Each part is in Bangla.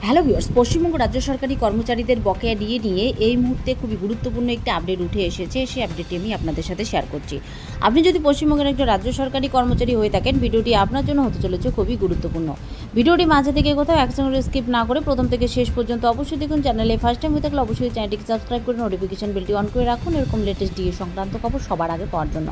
হ্যালো ভিউয়ার্স, পশ্চিমবঙ্গ রাজ্য সরকারি কর্মচারীদের বকেয়া ডিএ নিয়ে এই মুহূর্তে খুবই গুরুত্বপূর্ণ একটি আপডেট উঠে এসেছে। সেই আপডেটটি আমি আপনাদের সাথে শেয়ার করছি। আপনি যদি পশ্চিমবঙ্গের একজন রাজ্য সরকারি কর্মচারী হয়ে থাকেন, ভিডিওটি আপনার জন্য হতে চলেছে খুবই গুরুত্বপূর্ণ। ভিডিওটি মাঝে থেকে কোথাও এক সেকেন্ড স্কিপ না করে প্রথম থেকে শেষ পর্যন্ত অবশ্যই দেখুন। চ্যানেলে ফার্স্ট টাইম হয়ে থাকলে অবশ্যই চ্যানেলটিকে সাবস্ক্রাইব করে নোটিফিকেশন বেলটি অন করে রাখুন এরকম লেটেস্ট ডিএ সংক্রান্ত খবর সবার আগে পাওয়ার জন্য।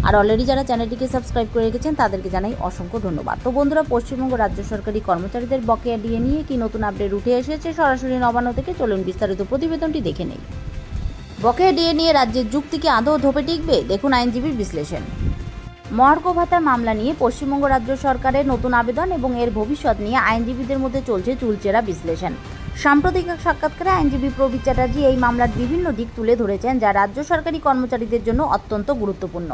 আর অলরেডি যারা চ্যানেলটিকে সাবস্ক্রাইব করে রেখেছেন তাদেরকে জানাই অসংখ্য ধন্যবাদ। তো বন্ধুরা, পশ্চিমবঙ্গ রাজ্য সরকারি কর্মচারীদের বকেয়া ডিএ নিয়ে কি নতুন আপডেট উঠে এসেছে সরাসরি নবান্ন থেকে, চলুন বিস্তারিত প্রতিবেদনটি দেখে নেই। বকেয়া ডিএ নিয়ে রাজ্যের যুক্তি কি আদৌ ধোপে টিকবে, দেখুন আইনজীবীর বিশ্লেষণ। মহার্ঘ ভাতার মামলা নিয়ে পশ্চিমবঙ্গ রাজ্য সরকারের নতুন আবেদন এবং এর ভবিষ্যৎ নিয়ে আইনজীবীদের মধ্যে চলছে চুলচেরা বিশ্লেষণ। সাম্প্রতিক এক সাক্ষাৎকারে আইনজীবী প্রবীর চ্যাটার্জি এই মামলার বিভিন্ন দিক তুলে ধরেছেন, যা রাজ্য সরকারি কর্মচারীদের জন্য অত্যন্ত গুরুত্বপূর্ণ।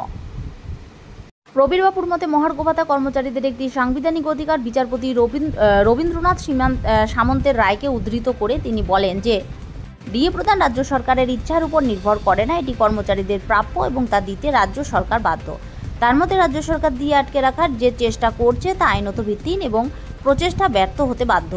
প্রবীরবাবুর মতে মহার্ঘ ভাতা কর্মচারীদের একটি সাংবিধানিক অধিকার। বিচারপতি রবীন্দ্রনাথ সামন্তের রায়কে উদ্ধৃত করে তিনি বলেন যে ডিএ প্রদান রাজ্য সরকারের ইচ্ছার উপর নির্ভর করে না, এটি কর্মচারীদের প্রাপ্য এবং তা দিতে রাজ্য সরকার বাধ্য। তার মধ্যে রাজ্য সরকার দিয়ে আটকে রাখার যে চেষ্টা করছে তা আইনত ভিত্তিহীন এবং প্রচেষ্টা ব্যর্থ হতে বাধ্য।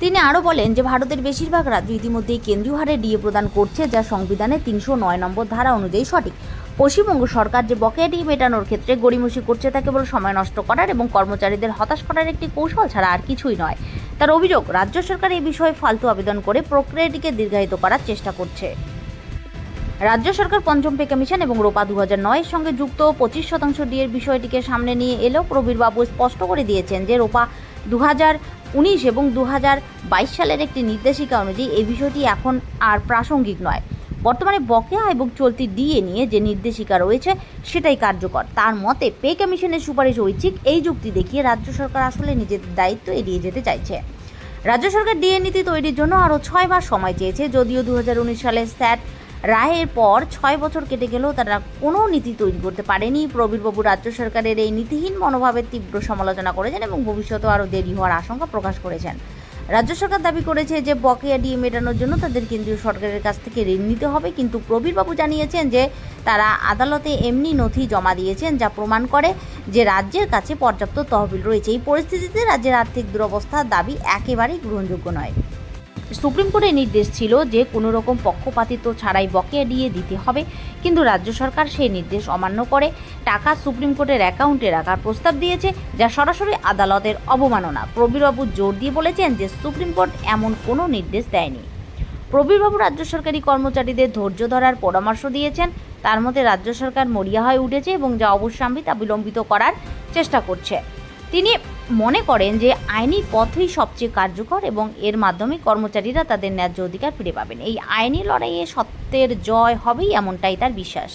তিনি আরও বলেন যে ভারতের বেশিরভাগ রাজ্য ইতিমধ্যেই কেন্দ্রীয় হারে ডিএ প্রদান করছে, যা সংবিধানের ৩০৯ নম্বর ধারা অনুযায়ী সঠিক। পশ্চিমবঙ্গ সরকার যে বকেয়া ডিএ মেটানোর ক্ষেত্রে গড়িমসি করছে তা কেবল সময় নষ্ট করার এবং কর্মচারীদের হতাশ করার একটি কৌশল ছাড়া আর কিছুই নয়। তার অভিযোগ, রাজ্য সরকার এই বিষয়ে ফালতু আবেদন করে প্রক্রিয়াটিকে দীর্ঘায়িত করার চেষ্টা করছে। রাজ্য সরকার পঞ্চম পে কমিশন এবং রোপা 2009-এর সঙ্গে যুক্ত 25% ডিএর বিষয়টিকে সামনে নিয়ে এলেও প্রবীরবাবু স্পষ্ট করে দিয়েছেন যে রোপা 2019 এবং 2022 সালের একটি নির্দেশিকা অনুযায়ী এই বিষয়টি এখন আর প্রাসঙ্গিক নয়। বর্তমানে বকেয়া এবং চলতি ডিএ নিয়ে যে নির্দেশিকা রয়েছে সেটাই কার্যকর। তার মতে পে কমিশনের সুপারিশ ঐচ্ছিক, এই যুক্তি দেখিয়ে রাজ্য সরকার আসলে নিজেদের দায়িত্ব এড়িয়ে যেতে চাইছে। রাজ্য সরকার ডিএ নীতি তৈরির জন্য আরও 6 মাস সময় চেয়েছে। যদিও 2019 সালের স্যাট রায়ের পর 6 বছর কেটে গেলেও তারা কোনো নীতি তৈরি করতে পারেনি। প্রবীরবাবু রাজ্য সরকারের এই নীতিহীন মনোভাবের তীব্র সমালোচনা করেছেন এবং ভবিষ্যতেও আরও দেরি হওয়ার আশঙ্কা প্রকাশ করেছেন। রাজ্য সরকার দাবি করেছে যে বকেয়া ডিএ মেটানোর জন্য তাদের কেন্দ্রীয় সরকারের কাছ থেকে ঋণ নিতে হবে, কিন্তু প্রবীরবাবু জানিয়েছেন যে তারা আদালতে এমনি নথি জমা দিয়েছেন যা প্রমাণ করে যে রাজ্যের কাছে পর্যাপ্ত তহবিল রয়েছে। এই পরিস্থিতিতে রাজ্যের আর্থিক দুরবস্থার দাবি একেবারেই গ্রহণযোগ্য নয়। সুপ্রিম কোর্টের নির্দেশ ছিল যে কোনো রকম পক্ষপাতিত্ব ছাড়াই বকেয়া ডিএ দিতে হবে, কিন্তু রাজ্য সরকার সেই নির্দেশ অমান্য করে টাকা সুপ্রিম কোর্টের অ্যাকাউন্টে রাখার প্রস্তাব দিয়েছে, যা সরাসরি আদালতের অবমাননা। প্রবীরবাবু জোর দিয়ে বলেছেন যে সুপ্রিম কোর্ট এমন কোনো নির্দেশ দেয়নি। প্রবীরবাবু রাজ্য সরকারি কর্মচারীদের ধৈর্য ধরার পরামর্শ দিয়েছেন। তার মধ্যে রাজ্য সরকার মরিয়া হয়ে উঠেছে এবং যা অবশ্যম্ভাবী তা বিলম্বিত করার চেষ্টা করছে। তিনি মনে করেন যে আইনি পথই সবচেয়ে কার্যকর এবং এর মাধ্যমে কর্মচারীরা তাদের ন্যায্য অধিকার ফিরে পাবেন। এই আইনি লড়াইয়ে সত্যের জয় হবেই, এমনটাই তার বিশ্বাস।